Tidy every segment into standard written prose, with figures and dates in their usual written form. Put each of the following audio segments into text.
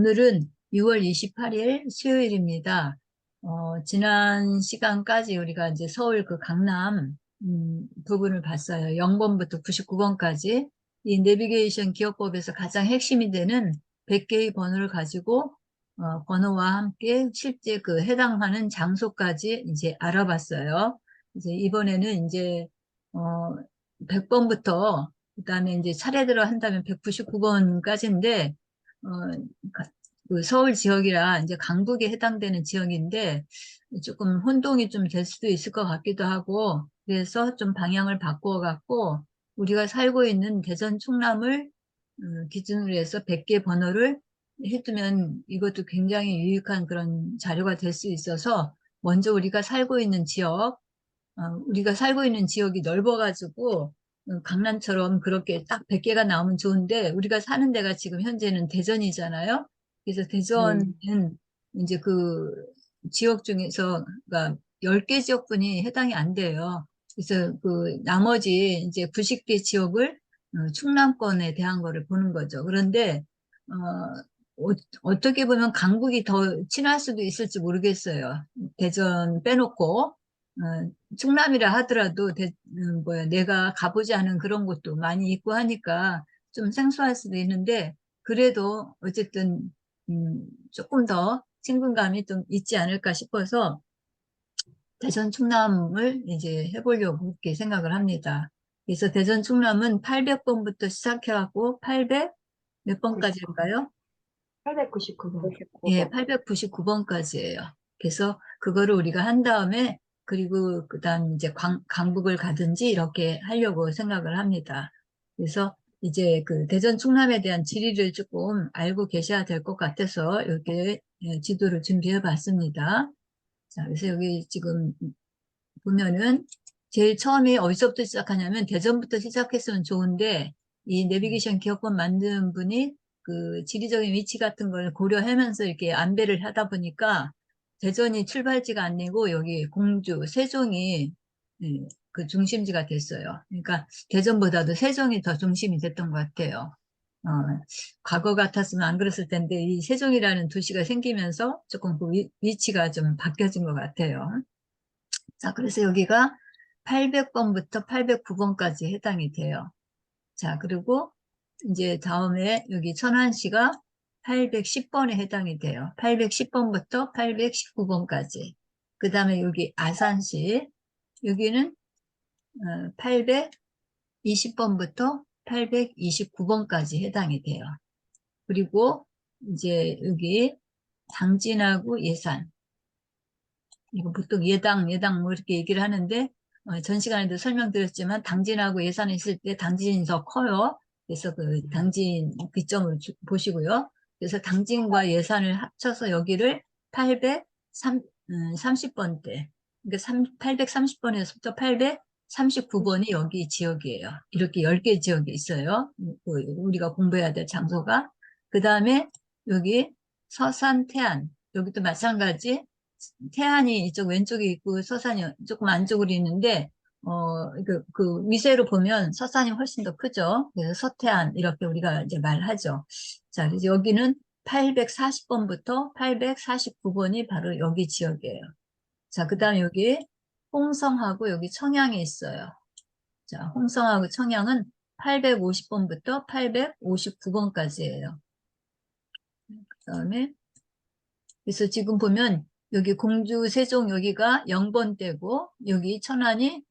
오늘은 6월 28일 수요일입니다. 지난 시간까지 우리가 이제 서울 그 강남 부분을 봤어요. 0번부터 99번까지. 이 내비게이션 기억법에서 가장 핵심이 되는 100개의 번호를 가지고 번호와 함께 실제 그 해당하는 장소까지 이제 알아봤어요. 이제 이번에는 이제 100번부터 그다음에 이제 차례대로 한다면 199번까지인데 그 서울 지역이라 이제 강북에 해당되는 지역인데 조금 혼동이 좀 될 수도 있을 것 같기도 하고, 그래서 좀 방향을 바꾸어 갖고 우리가 살고 있는 대전 충남을 기준으로 해서 100개 번호를 해두면 이것도 굉장히 유익한 그런 자료가 될 수 있어서, 먼저 우리가 살고 있는 지역, 우리가 살고 있는 지역이 넓어가지고 강남처럼 그렇게 딱 100개가 나오면 좋은데, 우리가 사는 데가 지금 현재는 대전이잖아요. 그래서 네. 대전은 이제 그 지역 중에서 그러니까 10개 지역분이 해당이 안 돼요. 그래서 그 나머지 이제 90개 지역을 충남권에 대한 거를 보는 거죠. 그런데 어떻게 보면 강북이 더 친할 수도 있을지 모르겠어요. 대전 빼놓고 충남이라 하더라도 내가 가보지 않은 그런 곳도 많이 있고 하니까 좀 생소할 수도 있는데, 그래도 어쨌든 조금 더 친근감이 좀 있지 않을까 싶어서 대전 충남을 이제 해보려고 그렇게 생각을 합니다. 그래서 대전 충남은 800번부터 시작해갖고 800 몇 99, 번까지일까요? 899번. 예, 9번. 899번까지예요. 그래서 그거를 우리가 한 다음에, 그리고 그다음 이제 강북을 가든지 이렇게 하려고 생각을 합니다. 그래서 이제 그 대전 충남에 대한 지리를 조금 알고 계셔야 될 것 같아서 이렇게 지도를 준비해 봤습니다. 자, 그래서 여기 지금 보면은 제일 처음에 어디서부터 시작하냐면 대전부터 시작했으면 좋은데, 이 내비게이션 기억법 만든 분이 그 지리적인 위치 같은 걸 고려하면서 이렇게 안배를 하다 보니까 대전이 출발지가 아니고 여기 공주, 세종이 그 중심지가 됐어요. 그러니까 대전보다도 세종이 더 중심이 됐던 것 같아요. 어, 과거 같았으면 안 그랬을 텐데 이 세종이라는 도시가 생기면서 조금 그 위치가 좀 바뀌어진 것 같아요. 자, 그래서 여기가 800번부터 809번까지 해당이 돼요. 자, 그리고 이제 다음에 여기 천안시가 810번에 해당이 돼요. 810번부터 819번까지. 그 다음에 여기 아산시, 여기는 820번부터 829번까지 해당이 돼요. 그리고 이제 여기 당진하고 예산, 이거 보통 예당 뭐 이렇게 얘기를 하는데, 전 시간에도 설명드렸지만 당진하고 예산이 있을 때 당진이 더 커요. 그래서 그 당진 기점을 보시고요. 그래서 당진과 예산을 합쳐서 여기를 830번대, 그러니까 830번에서부터 839번이 여기 지역이에요. 이렇게 10개 지역이 있어요. 우리가 공부해야 될 장소가. 그 다음에 여기 서산, 태안, 여기도 마찬가지. 태안이 이쪽 왼쪽에 있고 서산이 조금 안쪽으로 있는데, 그 위세로 보면 서산이 훨씬 더 크죠. 그래서 서태안 이렇게 우리가 이제 말하죠. 자, 그래서 여기는 840번부터 849번이 바로 여기 지역이에요. 자, 그 다음에 여기 홍성하고 여기 청양이 있어요. 자, 홍성하고 청양은 850번부터 859번까지예요. 그 다음에 그래서 지금 보면 여기 공주 세종 여기가 0번대고, 여기 천안이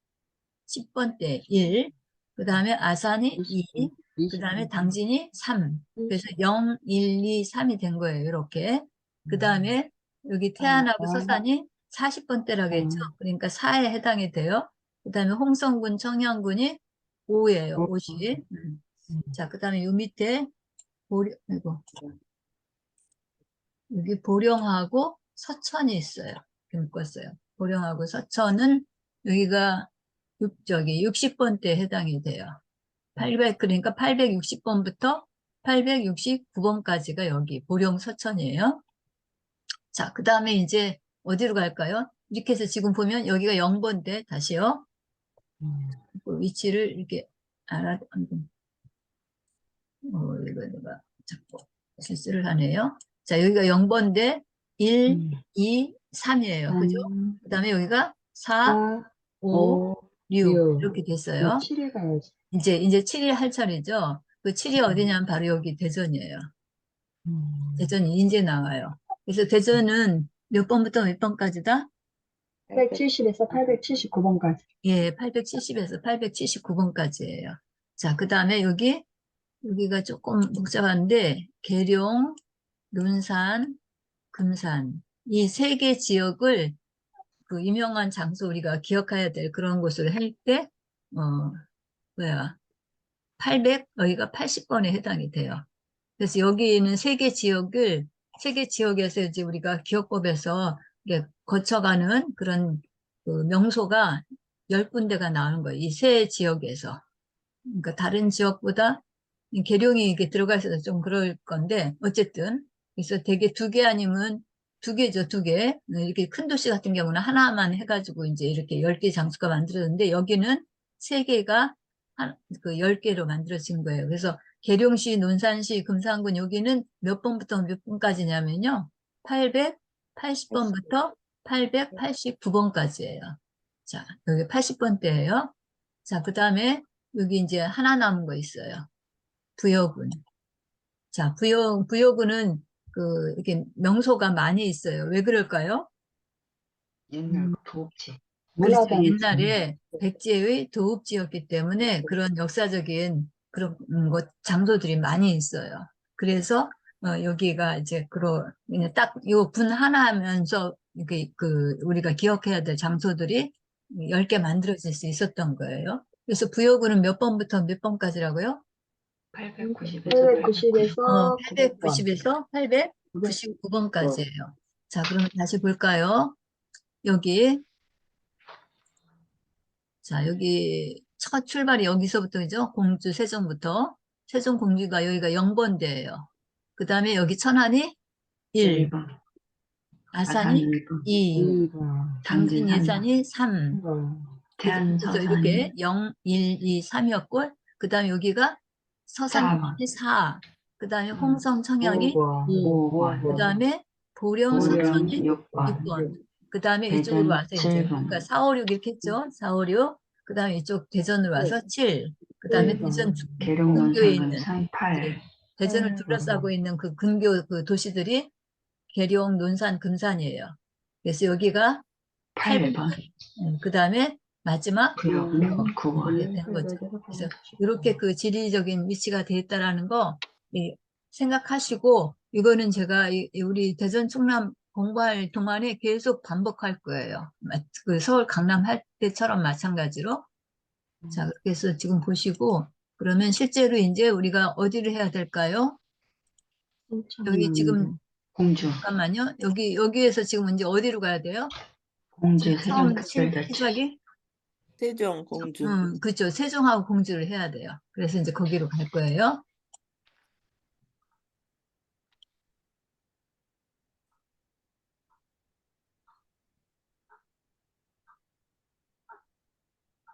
10번대 1, 그 다음에 아산이 2, 20번. 그 20번. 다음에 당진이 3. 그래서 20번. 0, 1, 2, 3이 된 거예요. 이렇게. 그 다음에 여기 아, 태안하고 아, 서산이 40번대라고 했죠. 아, 그러니까 4에 해당이 돼요. 그 다음에 홍성군, 청양군이 5예요. 어, 50. 자, 그 다음에 요 밑에 이거 여기 보령하고 서천이 있어요. 이렇게 묶었어요. 보령하고 서천은 여기가 60번대에 해당이 돼요. 그러니까 860번부터 869번까지가 여기 보령 서천이에요. 자, 그 다음에 이제 어디로 갈까요? 이렇게 해서 지금 보면 여기가 0번대, 다시요. 그 위치를 이렇게 이거 내가 자꾸 실수를 하네요. 자, 여기가 0번데 1, 음. 2, 3이에요. 그죠? 그 다음에 여기가 4, 4, 5, 5, 6 6. 이렇게 됐어요. 7에 가야지. 이제 7일 할 차례죠. 그 7이 음. 어디냐면 바로 여기 대전이에요. 음. 대전이 이제 나와요. 그래서 대전은 몇 번부터 몇 번까지다? 870에서 879번까지. 예, 870에서 879번까지예요. 자, 그 다음에 여기가 조금 복잡한데, 계룡, 논산, 금산. 이 세 개 지역을 그 유명한 장소 우리가 기억해야 될 그런 곳을 할 때, 뭐야, 여기가 80번에 해당이 돼요. 그래서 여기 있는 세 개 지역에서 이제 우리가 기억법에서 이게 거쳐가는 그런 그 명소가 10군데가 나오는 거예요. 이 세 지역에서. 그러니까 다른 지역보다 계룡이 이게 들어가 있어서 좀 그럴 건데, 어쨌든. 그래서 되게 두 개 아니면 두 개죠, 두 개. 이렇게 큰 도시 같은 경우는 하나만 해가지고 이제 이렇게 10개 장소가 만들어졌는데, 여기는 세 개가 그 10개로 만들어진 거예요. 그래서 계룡시, 논산시, 금산군 여기는 몇 번부터 몇 번까지냐면요. 880번부터 889번까지예요. 자, 여기 80번대예요. 자, 그 다음에 여기 이제 하나 남은 거 있어요. 부여군. 자, 부여군은 이렇게 명소가 많이 있어요. 왜 그럴까요? 옛날 도읍지. 그렇죠. 문화단지. 옛날에 백제의 도읍지였기 때문에 그런 역사적인 그런 장소들이 많이 있어요. 그래서 여기가 이제 그냥 딱 요 군 하나 하면서 이게 우리가 기억해야 될 장소들이 10개 만들어질 수 있었던 거예요. 그래서 부여군은 몇 번부터 몇 번까지라고요? 890에서 890에서 900번. 890에서 899번까지예요. 자, 그러면 다시 볼까요? 여기 자, 여기 첫 출발이 여기서부터죠. 공주 세종부터. 세종 공주가 여기가 0번대예요. 그 다음에 여기 천안이 1, 1번. 아산 아산이 1번. 2, 2번. 당진 예산이 3. 3번. 그래서 태안서산이 이렇게 0, 1, 2, 3이었고, 그 다음에 여기가 서산이 4번. 4, 그 다음에 홍성 청양이 5번. 5, 5번. 그 다음에 보령 보령 서천이 6번. 6번. 그 다음에 이쪽으로 대전 와서 이제, 7번. 그러니까 4, 5, 6 이렇게 했죠. 4, 5, 6. 그 다음에 이쪽 대전으로 와서 7. 그 다음에 7번. 대전 근교에 계룡논산 있는, 금산 8. 대전을 8번. 둘러싸고 있는 그 근교 그 도시들이 계룡, 논산, 금산이에요. 그래서 여기가 8번. 8번. 그 다음에 마지막 부여군 9번. 이렇게 된 거죠. 그래서 이렇게 그 지리적인 위치가 돼 있다라는 거 생각하시고, 이거는 제가 우리 대전 충남 공부할 동안에 계속 반복할 거예요. 그 서울 강남 할 때처럼 마찬가지로. 자, 그렇게 해서 지금 보시고, 그러면 실제로 이제 우리가 어디를 해야 될까요? 여기 지금, 공주. 잠깐만요. 여기에서 지금 이제 어디로 가야 돼요? 공주 처음 세종특별자치. 시작이? 세종 공주. 그렇죠. 세종하고 공주를 해야 돼요. 그래서 이제 거기로 갈 거예요.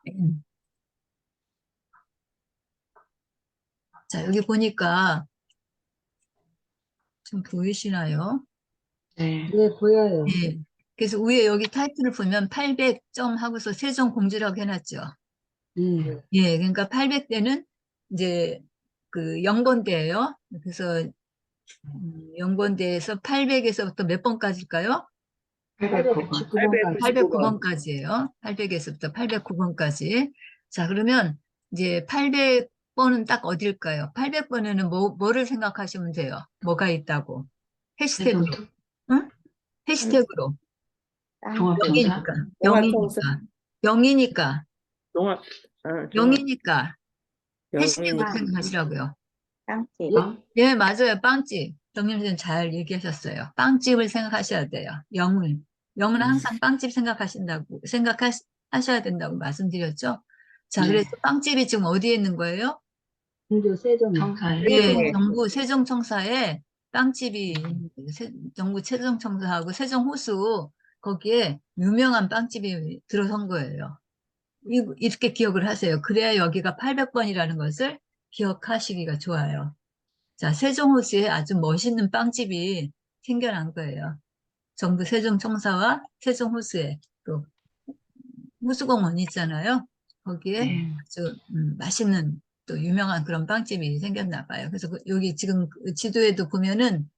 음. 자, 여기 보니까 좀 보이시나요? 네. 네, 보여요. 예. 그래서 위에 여기 타이틀을 보면 800점 하고서 세종공주라고 해놨죠. 예, 그러니까 800대는 이제 그 0번대예요. 그래서 0번대에서 800에서부터 몇 번까지일까요? 809번. 899번까지. 809번까지예요. 800에서부터 809번까지. 자, 그러면 이제 800번은 딱 어딜까요? 800번에는 뭐를 생각하시면 돼요? 뭐가 있다고? 해시태그로. 세종특 응? 해시태그로. 종합청사. 0이니까. 종합청사. 0이니까. 0이니까. 종합. 0이니까. 해시태그로 영이니까. 생각하시라고요. 땅집. 빵. 예, 맞아요. 빵집. 정님선 잘 얘기하셨어요. 빵집을 생각하셔야 돼요. 0을. 0은 항상 빵집 하셔야 된다고 말씀드렸죠. 자, 네. 그래서 빵집이 지금 어디에 있는 거예요? 공주 세종. 청사에. 예, 정부 세종청사에 빵집이, 정부 세종청사하고 세종호수, 거기에 유명한 빵집이 들어선 거예요. 이렇게 기억을 하세요. 그래야 여기가 800번이라는 것을 기억하시기가 좋아요. 자, 세종호수에 아주 멋있는 빵집이 생겨난 거예요. 정부 세종청사와 세종호수에 또 호수공원 있잖아요. 거기에 네. 아주 맛있는 또 유명한 그런 빵집이 생겼나 봐요. 그래서 여기 지금 그 지도에도 보면은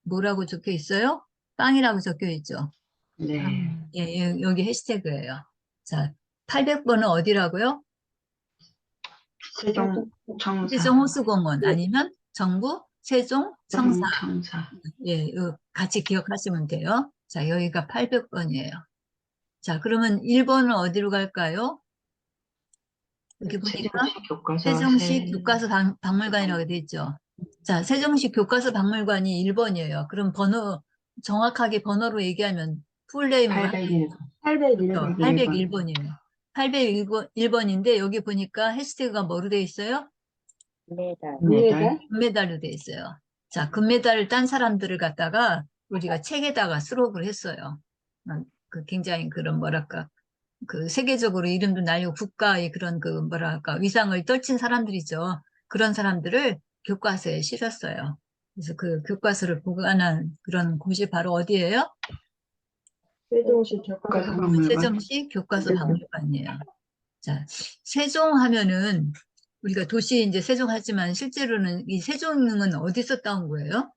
뭐라고 적혀 있어요? 빵이라고 적혀 있죠. 네. 예, 예, 여기 해시태그예요. 자, 800번은 어디라고요? 세종청사, 세종호수공원 아니면 정부 세종청사. 세종청사. 예, 같이 기억하시면 돼요. 자, 여기가 800번이에요. 자, 그러면 1번은 어디로 갈까요? 여기 보니까 세종시 교과서 세종시 교과서 박물관이라고 돼 있죠. 자, 세종시 교과서 박물관이 1번이에요. 그럼 정확하게 번호로 얘기하면 풀네임으로 801번. 801번. 801번이에요. 801번인데 여기 보니까 해시태그가 뭐로 돼 있어요? 메달. 메달. 금메달로 돼 있어요. 자, 금메달을 딴 사람들을 갖다가 우리가 책에다가 수록을 했어요. 굉장히 그런 뭐랄까 그 세계적으로 이름도 날리고 국가의 그런 그 뭐랄까 위상을 떨친 사람들이죠. 그런 사람들을 교과서에 실었어요. 그래서 그 교과서를 보관한 그런 곳이 바로 어디예요? 세종시 교과서 박물관. 세종시 교과서 박물관이에요. 자, 세종 하면은 우리가 도시 이제 세종 하지만 실제로는 이 세종은 어디서 따온 거예요?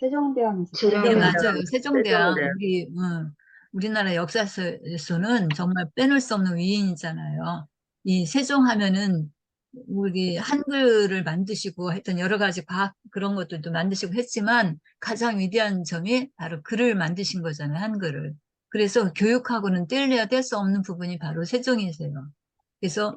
세종대왕에서. 네, 세종대왕. 맞아요. 세종대왕. 우리나라 역사에서는 정말 빼놓을 수 없는 위인이잖아요. 이 세종 하면은 우리 한글을 만드시고 하여튼 여러 가지 과학 그런 것들도 만드시고 했지만 가장 위대한 점이 바로 글을 만드신 거잖아요. 한글을. 그래서 교육하고는 뗄래야 뗄 수 없는 부분이 바로 세종이세요. 그래서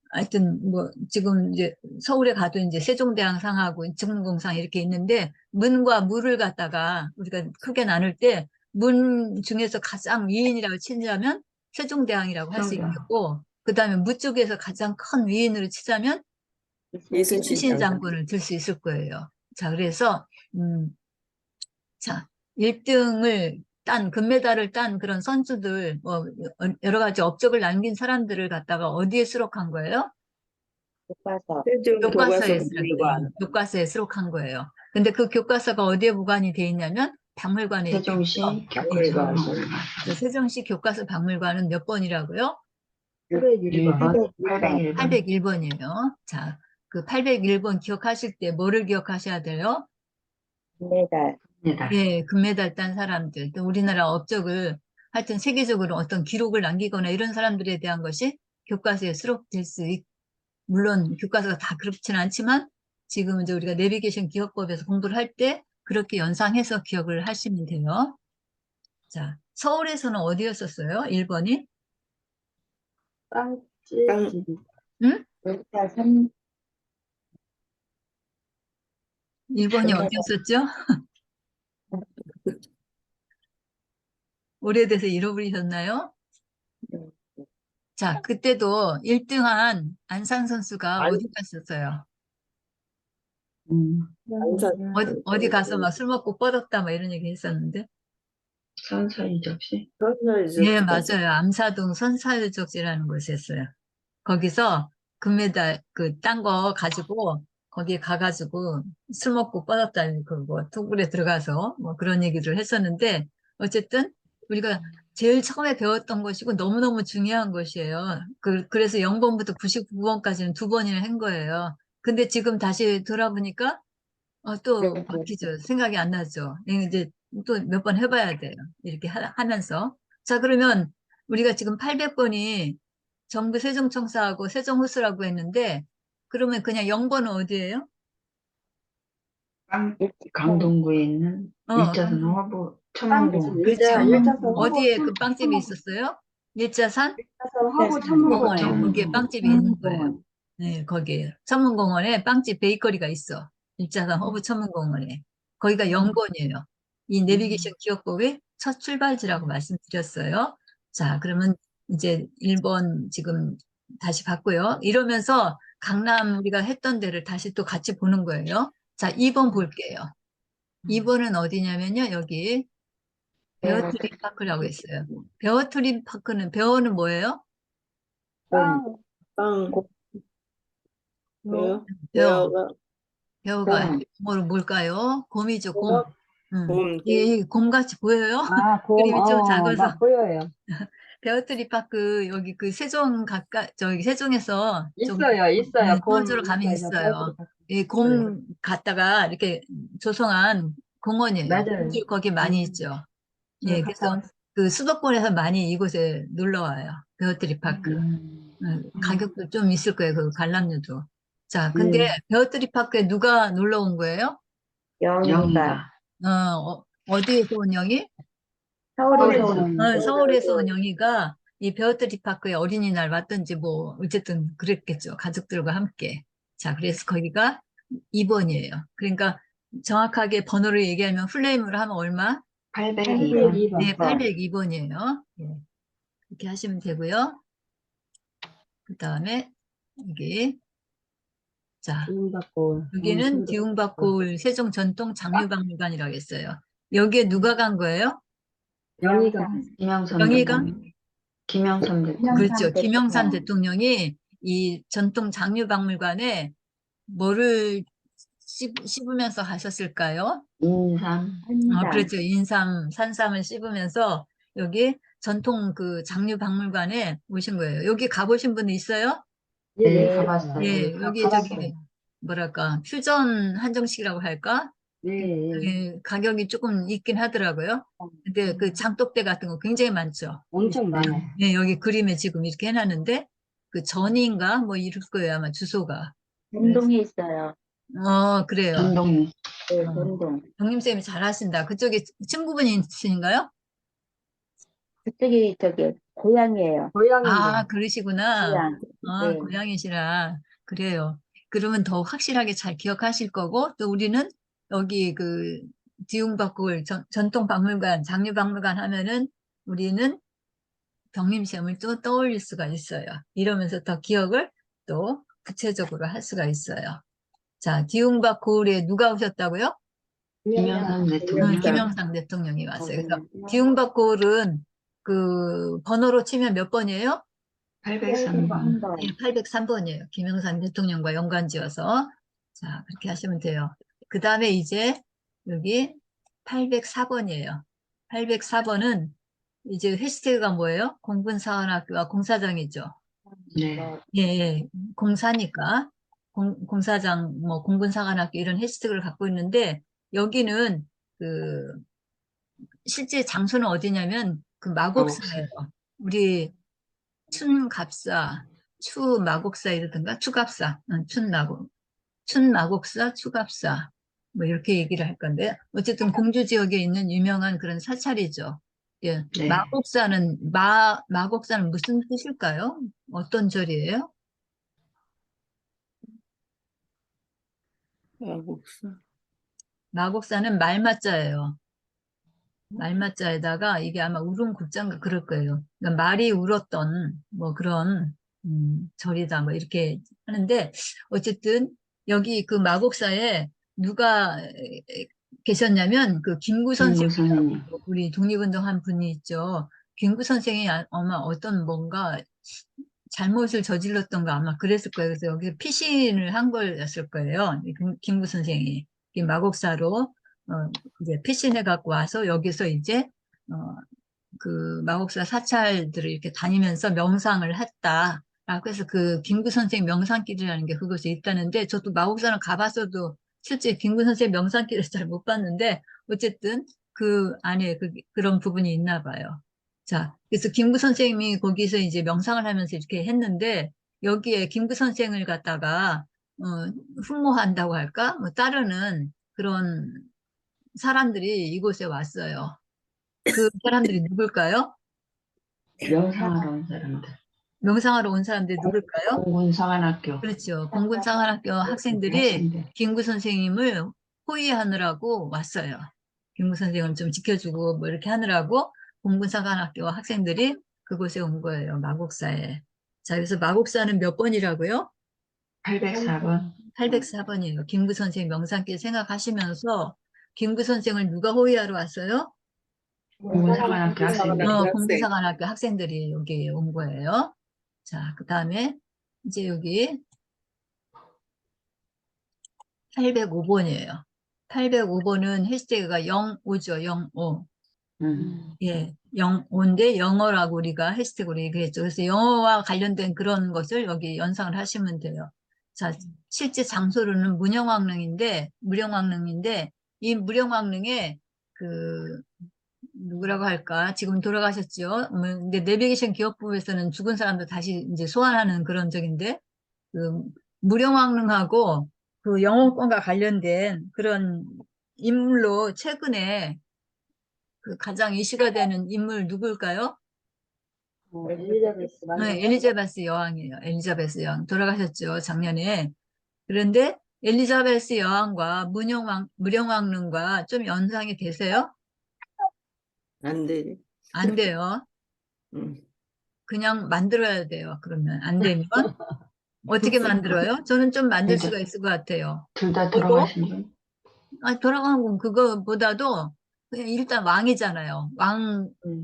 하여튼 뭐 지금 이제 서울에 가도 이제 세종대왕상하고 증문공상 이렇게 있는데 문과 무를 갖다가 우리가 크게 나눌 때 문 중에서 가장 위인이라고 치자면 세종대왕이라고 할 수 세종대왕. 있겠고 그다음에 무 쪽에서 가장 큰 위인으로 치자면 이순신 장군을 들 수 있을 거예요. 자, 그래서 자, 1등을 딴 금메달을 딴 그런 선수들 뭐 여러 가지 업적을 남긴 사람들을 갖다가 어디에 수록한 거예요? 교과서. 교과서에 교과서에 수록한 거예요. 근데 그 교과서가 어디에 보관이 돼 있냐면 박물관에 있죠. 세종시 교과서 박물관. 세종시 교과서 박물관은 몇 번이라고요? 801번. 801번. 801번이에요. 자, 그 801번 기억하실 때 뭐를 기억하셔야 돼요? 메달. 메달. 예, 금메달 딴 사람들, 또 우리나라 업적을 하여튼 세계적으로 어떤 기록을 남기거나 이런 사람들에 대한 것이 교과서에 수록될 수 물론 교과서가 다 그렇지는 않지만 지금 이제 우리가 내비게이션 기억법에서 공부를 할 때 그렇게 연상해서 기억을 하시면 돼요. 자, 서울에서는 어디였었어요? 1번이? 빵집이. 응? 일자 3. 1번이 어디였었죠? 오래돼서 잃어버리셨나요? 자, 그때도 1등한 안산 선수가 어디 갔었어요? 어디 가서 막 술 먹고 뻗었다 막 이런 얘기 했었는데. 선사이 접시. 예, 맞아요. 암사동 선사유적지라는 곳이었어요. 거기서 금메달 딴 거 가지고 거기에 가가지고 술 먹고 뻗었다 그뭐 토굴에 들어가서 뭐 그런 얘기를 했었는데 어쨌든 우리가 제일 처음에 배웠던 것이고 너무너무 중요한 것이에요. 그래서 0번부터 99번까지는 2번이나 한 거예요. 근데 지금 다시 돌아보니까 또 바뀌죠. 생각이 안 나죠. 이제 또 몇 번 해봐야 돼요. 이렇게 하면서. 자, 그러면 우리가 지금 800번이 정부 세종청사하고 세종호수라고 했는데, 그러면 그냥 0번은 어디예요? 강동구에 있는 일자선 허브 천문공원. 그렇죠. 일자선 어디에 허브 그 빵집이 있었어요? 일자산? 허브 천문공원. 거기에 빵집이 있는 거예요. 네, 거기에. 천문공원에 빵집 베이커리가 있어. 일자산 허브 천문공원에. 거기가 0번이에요. 이 내비게이션 기억법의 첫 출발지라고 말씀드렸어요. 자, 그러면 이제 1번 지금 다시 봤고요. 이러면서 강남 우리가 했던 데를 다시 또 같이 보는 거예요. 자, 2번 볼게요. 2번은 어디냐면요. 여기 베어트리 파크라고 있어요. 베어트리 파크는 베어는 뭐예요? 빵. 빵. 베어. 배어가 배우가 곰. 뭘까요? 곰이죠, 곰. 곰. 이 곰같이 보여요? 아, 그림이 좀 작아서. 막 보여요. 베어트리 파크 여기 그 세종 가까 저기 세종에서 좀 있어요. 곰 떨어지러 가면 있어요. 이 있어요. 곰 갔다가 이렇게 조성한 공원이에요. 맞아요. 곰들 거기 많이 있죠. 저 예, 갔다 그래서 왔어요. 그 수도권에서 많이 이곳에 놀러 와요. 베어트리 파크. 가격도 좀 있을 거예요. 그 관람료도. 자, 근데 베어트리 파크에 누가 놀러 온 거예요? 영희가 영희가. 어디에서 온 영희? 서울에서 서울에서 온 서울에서 온 영희가 이 베어트리 파크에 어린이날 왔든지 뭐 어쨌든 그랬겠죠. 가족들과 함께. 자, 그래서 거기가 2번이에요. 그러니까 정확하게 번호를 얘기하면 플레임으로 하면 얼마? 802번. 네, 802번. 802번이에요. 예, 그렇게 하시면 되고요. 그 다음에 이게 자, 지금받고 여기는 디움바코울 세종 전통 장류박물관이라고 했어요. 여기에 누가 간 거예요? 영희가 김영삼 영희가? 대통령. 김영삼 대통령. 그렇죠. 김영삼 대통령이 이 전통 장류박물관에 뭐를 씹으면서 가셨을까요? 인삼. 한산. 그렇죠. 인삼, 산삼을 씹으면서 여기 전통 그 장류박물관에 오신 거예요. 여기 가보신 분 있어요? 네, 네. 가봤어요. 예, 여기 저기 뭐랄까 퓨전 한정식이라고 할까? 예, 가격이 조금 있긴 하더라고요. 근데 그 장독대 같은 거 굉장히 많죠. 엄청 많아요. 예, 여기 그림에 지금 이렇게 해놨는데 그 전인가 뭐 이럴 거예요 아마 주소가. 전동에 있어요. 그래요. 전동리. 네, 어, 전동. 경림쌤이 잘하신다. 그쪽에 친구분이 있으신가요? 그쪽이 고향이에요. 고양인데. 그러시구나. 고향. 네. 고향이시라. 그래요. 그러면 더 확실하게 잘 기억하실 거고, 또 우리는 여기 그 디움박골 전통박물관, 장류박물관 하면은 우리는 경림시험을 또 떠올릴 수가 있어요. 이러면서 더 기억을 또 구체적으로 할 수가 있어요. 자, 디움박골에 누가 오셨다고요? 김영삼 대통령. 김영삼 대통령이 왔어요. 그래서 디움박골은 그 번호로 치면 몇 번이에요? 803번. 한번. 네, 803번이에요. 김영삼 대통령과 연관지어서. 자, 그렇게 하시면 돼요. 그 다음에 이제 여기 804번이에요. 804번은 이제 해시태그가 뭐예요? 공군사관학교와 공사장이죠. 네. 예, 공사니까. 공사장, 뭐, 공군사관학교 이런 해시태그를 갖고 있는데, 여기는 그, 실제 장소는 어디냐면, 그 마곡사예요. 우리 춘갑사, 추마곡사 이러던가? 추갑사, 춘마곡사, 추갑사. 뭐 이렇게 얘기를 할 건데, 어쨌든 공주 지역에 있는 유명한 그런 사찰이죠. 예, 네. 마곡사는 무슨 뜻일까요? 어떤 절이에요? 마곡사는 말맞자예요. 말맞자에다가 이게 아마 울음굿자인가 그럴 거예요. 그러니까 말이 울었던 뭐 그런 절이다 뭐 이렇게 하는데 어쨌든 여기 그 마곡사에 누가 계셨냐면 그 김구 김구 선생이라고 선생님. 우리 독립운동한 분이 있죠. 김구 선생이 아마 어떤 뭔가 잘못을 저질렀던가 아마 그랬을 거예요. 그래서 여기서 피신을 한 거였을 거예요. 김구 선생이 이 마곡사로 이제 피신해 갖고 와서 여기서 이제 어, 그 마곡사 사찰들을 이렇게 다니면서 명상을 했다. 라고 해서 그 김구 선생 명상길이라는 게 그곳에 있다는데 저도 마곡사는 가봤어도 실제 김구 선생 명상길을 잘 못 봤는데 어쨌든 그 안에 그런 부분이 있나 봐요. 자, 그래서 김구 선생님이 거기서 이제 명상을 하면서 이렇게 했는데 여기에 김구 선생을 갖다가 어, 흠모한다고 할까? 뭐 따르는 그런 사람들이 이곳에 왔어요. 그 사람들이 누굴까요? 명상하러 온 사람들. 명상하러 온 사람들이 누굴까요? 공군사관학교 그렇죠. 공군사관학교 학생들이 학생들. 김구 선생님을 호위하느라고 왔어요. 김구 선생님을 좀 지켜주고 뭐 이렇게 하느라고 공군사관학교 학생들이 그곳에 온 거예요. 마곡사에. 자, 그래서 마곡사는 몇 번이라고요? 804번. 804번이에요. 김구 선생 명상길 생각하시면서 김구 선생을 누가 호위하러 왔어요? 공군사관학교 학생들. 공군사관학교 학생들이 여기 온 거예요. 자, 그 다음에 이제 여기 805번이에요. 805번은 해시태그가 05죠, 05. 예, 05인데 영어라고 우리가 해시태그로 얘기했죠. 그래서 영어와 관련된 그런 것을 여기 연상을 하시면 돼요. 자, 실제 장소로는 무령왕릉인데, 이 무령왕릉에 그, 누구라고 할까? 지금 돌아가셨죠? 근데 내비게이션 기업부에서는 죽은 사람들 다시 이제 소환하는 그런 적인데, 그, 무령왕릉하고 그 영어권과 관련된 그런 인물로 최근에 그 가장 이슈가 되는 인물 누굴까요? 엘리자베스 네, 엘리자베스 여왕이에요. 엘리자베스 여왕. 돌아가셨죠, 작년에. 그런데 엘리자베스 여왕과 무령왕릉과 좀 연상이 되세요? 안 돼. 안 돼요. 음. 그냥 만들어야 돼요. 그러면 안 되면 어떻게 만들어요? 저는 좀 만들 수가 있을 것 같아요. 둘 다 그리고 돌아가신 분? 돌아간 건 그거보다도 그냥 일단 왕이잖아요.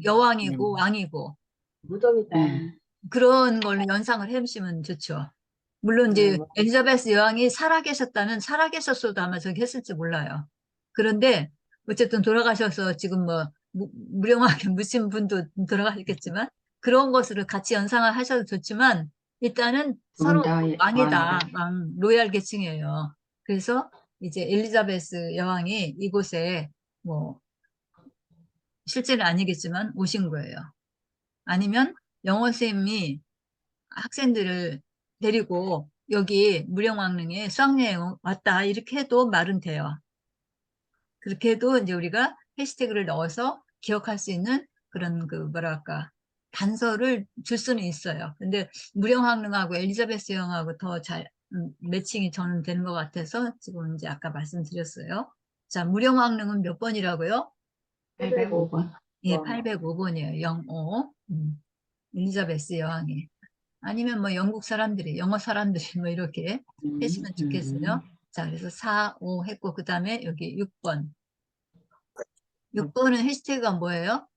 여왕이고 왕이고 무덤이다. 그런 걸로 연상을 해보시면 좋죠. 물론 이제 엘리자베스 여왕이 살아계셨다면 살아계셨어도 아마 저기 했을지 몰라요. 그런데 어쨌든 돌아가셔서 지금 뭐 무령하게 묻힌 분도 돌아가셨겠지만 그런 것으로 같이 연상을 하셔도 좋지만 일단은 서로 다 왕이다. 왕 로얄 계층이에요. 그래서 이제 엘리자베스 여왕이 이곳에 뭐 실제는 아니겠지만 오신 거예요. 아니면 영어 선생님이 학생들을 데리고 여기 무령왕릉에 수학여행 왔다 이렇게 해도 말은 돼요. 그렇게 해도 이제 우리가 해시태그를 넣어서 기억할 수 있는 그런 그 뭐랄까 단서를 줄 수는 있어요. 근데 무령왕릉하고 엘리자베스 여왕하고 더 잘 매칭이 저는 되는 것 같아서 지금 이제 아까 말씀드렸어요. 자, 무령왕릉은 몇 번이라고요? 805번. 예, 805번이에요. 05. 엘리자베스 여왕이. 아니면 뭐 영국 사람들이, 영어 사람들이 뭐 이렇게 하시면 좋겠어요. 자, 그래서 4, 5 했고, 그 다음에 여기 6번. 6번은 해시태그가 뭐예요?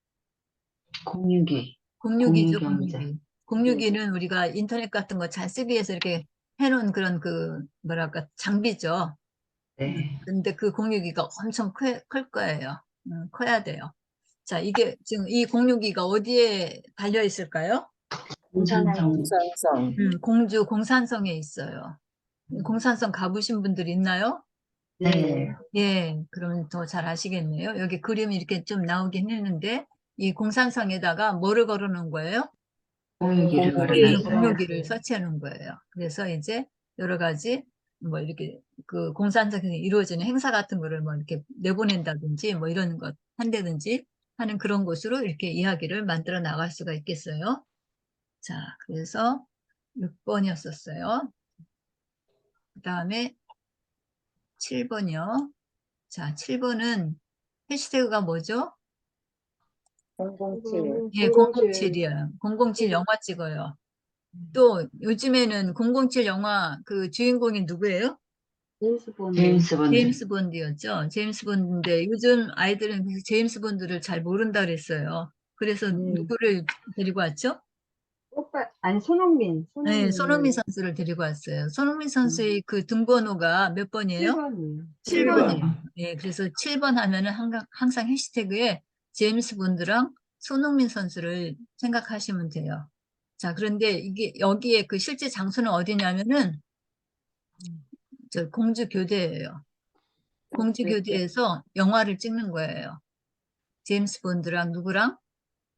062. 062죠, 062 062. 062는 우리가 인터넷 같은 거 잘 쓰기 위해서 이렇게 해놓은 그런 그, 뭐랄까, 장비죠. 네. 근데 그 062가 엄청 클 거예요. 커야 돼요. 자, 이게 지금 이 062가 어디에 달려 있을까요? 공산성. 공산성. 공주 공산성에 있어요. 공산성 가보신 분들 있나요? 네. 예, 그러면 더 잘 아시겠네요. 여기 그림이 이렇게 좀 나오긴 했는데, 이 공산성에다가 뭐를 걸어 놓은 거예요? 061을 공유기. 걸어놨어요. 공유기를 설치해 놓은 거예요. 그래서 이제 여러 가지, 뭐 이렇게 그 공산성에서 이루어지는 행사 같은 거를 뭐 이렇게 내보낸다든지, 뭐 이런 것 한다든지 하는 그런 곳으로 이렇게 이야기를 만들어 나갈 수가 있겠어요. 자, 그래서 6번이었었어요. 그 다음에 7번이요. 자, 7번은 해시태그가 뭐죠? 007. 예, 007이요. 007 영화 찍어요. 또 요즘에는 007 영화 그 주인공이 누구예요? 제임스 본드. 제임스 본드. 제임스 본드였죠. 제임스 본드인데 요즘 아이들은 그래서 제임스 본드를 잘 모른다 그랬어요. 그래서 누구를 데리고 왔죠? 오빠, 아니, 손흥민. 네, 손흥민. 손흥민 선수를 데리고 왔어요. 손흥민 선수의 그 등번호가 몇 번이에요? 7번이에요. 7번이에요. 예, 그래서 7번 하면은 항상 해시태그에 제임스 본드랑 손흥민 선수를 생각하시면 돼요. 자, 그런데 이게 여기에 그 실제 장소는 어디냐면은 저 공주교대예요. 공주교대에서 영화를 찍는 거예요. 제임스 본드랑 누구랑?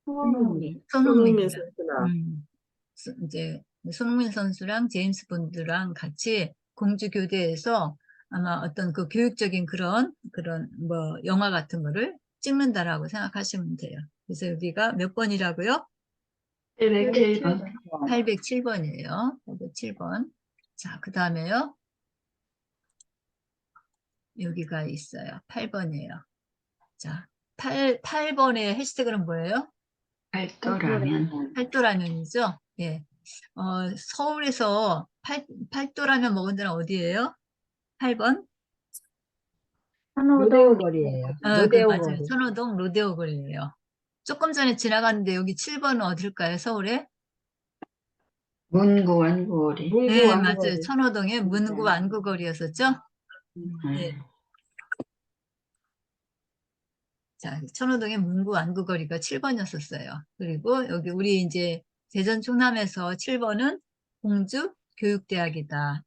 손흥민. 손흥민이랑. 선수나. 이제 손흥민 선수랑 제임스 본드랑 같이 공주교대에서 아마 어떤 그 교육적인 그런 뭐 영화 같은 거를 찍는다라고 생각하시면 돼요. 그래서 여기가 몇 번이라고요? 807번. 807번이에요. 807번. 자, 그 다음에요. 여기가 있어요. 8번이에요. 자, 8번의 해시태그는 뭐예요? 팔도라면. 팔도라면이죠? 예. 서울에서 팔도라면 먹은 데는 어디예요? 8번? 로데오 선호동 거리예요. 그 로데오 맞아요. 거리. 선호동 로데오 거리예요. 조금 전에 지나갔는데 여기 7번은 어딜까요? 서울에? 문구 완구거리. 문구 네, 완구 맞아요. 거리. 선호동의 문구 안구 거리였었죠? 예. 자, 천호동의 문구 안구거리가 7번이었었어요. 그리고 여기 우리 이제 대전 충남에서 7번은 공주 교육대학이다.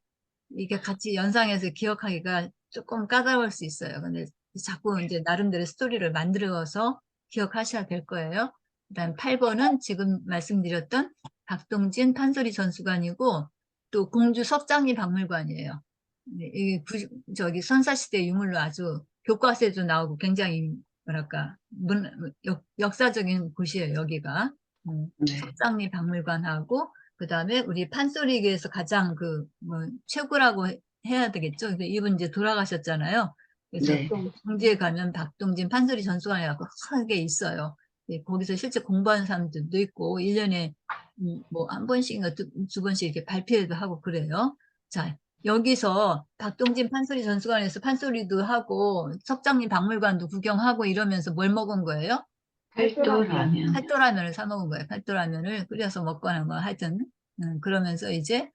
이게 같이 연상해서 기억하기가 조금 까다로울 수 있어요. 근데 자꾸 이제 나름대로 스토리를 만들어서 기억하셔야 될 거예요. 그다음 8번은 지금 말씀드렸던 박동진 판소리 전수관이고 또 공주 석장리 박물관이에요. 네, 이 저기 선사시대 유물로 아주 교과서에도 나오고 굉장히 뭐랄까 역사적인 곳이에요. 여기가 네. 석장리 박물관하고 그다음에 우리 판소리계에서 가장 뭐 최고라고 해야 되겠죠. 근데 이분 이제 돌아가셨잖아요. 그래서 네. 경주에 가면 박동진 판소리 전수관이라고 크게 있어요. 예, 거기서 실제 공부하는 사람들도 있고 1년에 뭐 한 번씩인가 두 번씩 이렇게 발표회도 하고 그래요. 자, 여기서 박동진 판소리 전수관에서 판소리도 하고 석장리 박물관도 구경하고 이러면서 뭘 먹은 거예요? 팔도라면. 팔도라면을 사 먹은 거예요. 팔도라면을 끓여서 먹거나 뭐 하여튼 그러면서 이제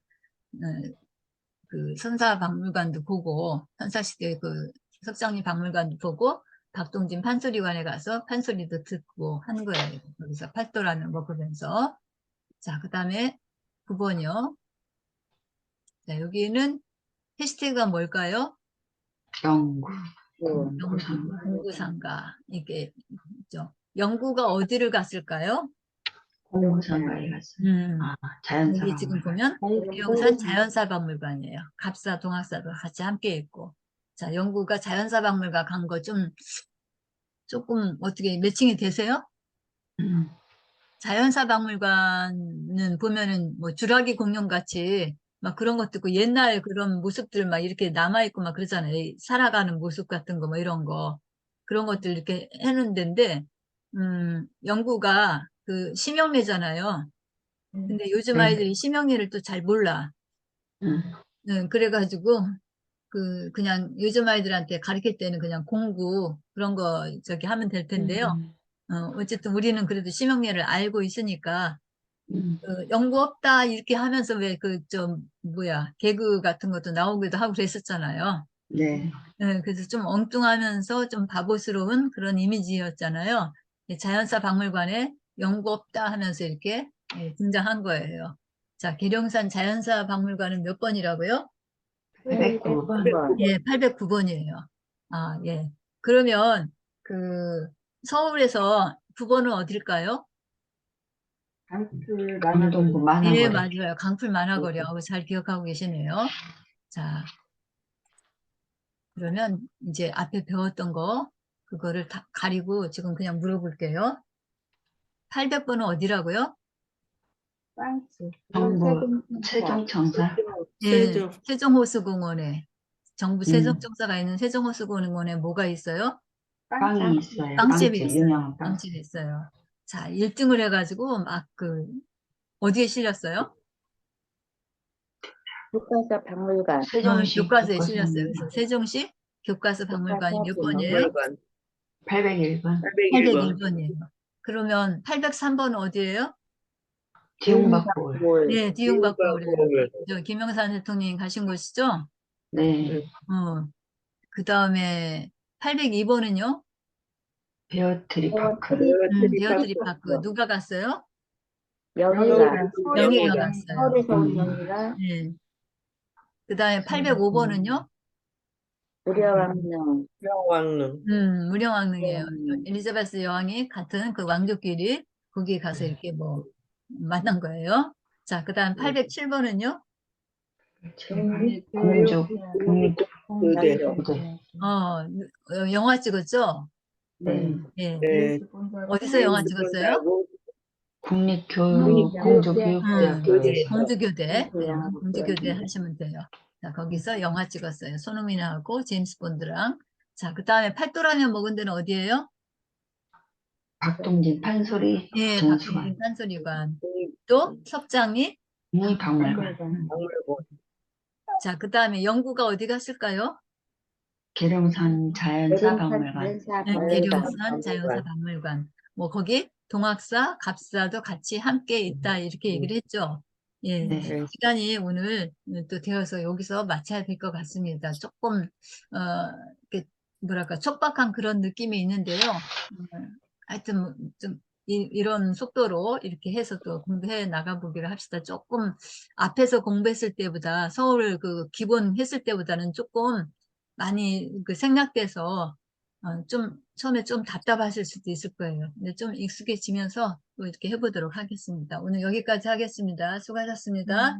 그 선사박물관도 보고 선사시대 그 석장리 박물관도 보고 박동진 판소리관에 가서 판소리도 듣고 한 거예요. 거기서 팔도라면 먹으면서. 자, 그 다음에 9번이요. 자, 여기는 해시태그가 뭘까요? 영구. 영구, 공구상가. 이게 있죠. 영구가 어디를 갔을까요? 공무상가에 갔어요. 아, 자연사 여기 지금 박물관. 보면 계룡산 자연사박물관이에요. 갑사, 동학사도 같이 함께 있고. 자, 영구가 자연사박물관 간 거 조금 어떻게 매칭이 되세요? 음, 자연사박물관은 보면은 뭐 주라기 공룡 같이 막 그런 것도 있고 옛날 그런 모습들 막 이렇게 남아있고 막 그러잖아요. 살아가는 모습 같은 거 뭐 이런 거. 그런 것들 이렇게 해놓은 데인데, 영구가 그 심형래잖아요. 근데 요즘 네. 아이들이 심형래를 또 잘 몰라. 음, 그래가지고 그냥 요즘 아이들한테 가르칠 때는 그냥 공부 그런 거 저기 하면 될 텐데요. 어쨌든 우리는 그래도 심형래를 알고 있으니까 연구 없다 이렇게 하면서 왜 개그 같은 것도 나오기도 하고 그랬었잖아요. 네. 그래서 좀 엉뚱하면서 좀 바보스러운 그런 이미지였잖아요. 자연사 박물관에 연구 없다 하면서 이렇게 등장한 거예요. 자, 계룡산 자연사 박물관은 몇 번이라고요? 809번. 예, 809번이에요. 아, 예. 그러면 그 서울에서 9번은 어딜까요? 강풀 강동구 만화거리. 예, 만화거리. 맞아요. 강풀 만화거리. 잘 기억하고 계시네요. 자, 그러면 이제 앞에 배웠던 거 그거를 다 가리고 지금 그냥 물어볼게요. 800번은 어디라고요? 프랑스. 정부 최종청사. 예, 세종호수공원에 정부 음. 세종청사가 있는 세종호수공원에 뭐가 있어요? 빵이 있어요. 빵집이 빵집, 있어요. 유명한 빵집. 빵집이 있어요. 자, 1등을 해가지고 막 어디에 실렸어요? 교과서 박물관. 세종시 교과서에 교과서 실렸어요. 그래서 세종시 교과서 박물관이 몇 교과서 번이에요? 801번. 801번이에요. 그러면 803번은 어디예요? 디웅박골. 네, 디웅박골이에요. 김영삼 대통령이 가신 곳이죠? 네. 그 다음에 802번은요? 베어트리 파크. 베어트리 파크. 누가 갔어요? 영희가. 영희가 갔어요. 서울에서 온 영희가 네. 그 다음에 805번은요? 무료왕릉. 무령왕릉이에요. 엘리자베스 여왕이 같은 그 왕족끼리 거기 가서 이렇게 뭐 만난 거예요. 자, 그 다음 807번은요? 공주 국립고대. 영화 찍었죠? 네. 예. 어디서 영화 찍었어요? 공주교육대학교. 공주교대. 공주교대 하시면 돼요. 자, 거기서 영화 찍었어요. 손흥민하고 제임스 본드랑. 자, 그 다음에 팔도라면 먹은 데는 어디예요? 박동진 판소리 예, 전수관. 박동진 판소리관. 또 석장리. 박물관. 자, 그 다음에 영구가 어디 갔을까요? 계룡산 자연사 박물관. 계룡산 자연사 박물관. 뭐 거기 동학사, 갑사도 같이 함께 있다 이렇게 얘기를 했죠. 예, 네. 시간이 오늘 또 되어서 여기서 마쳐야 될 것 같습니다. 조금, 이렇게 뭐랄까, 촉박한 그런 느낌이 있는데요. 하여튼, 좀, 이런 속도로 이렇게 해서 또 공부해 나가보기를 합시다. 조금, 앞에서 공부했을 때보다, 서울 그 기본 했을 때보다는 조금 많이 그 생략돼서, 좀, 처음에 좀 답답하실 수도 있을 거예요. 근데 좀 익숙해지면서 또 이렇게 해보도록 하겠습니다. 오늘 여기까지 하겠습니다. 수고하셨습니다.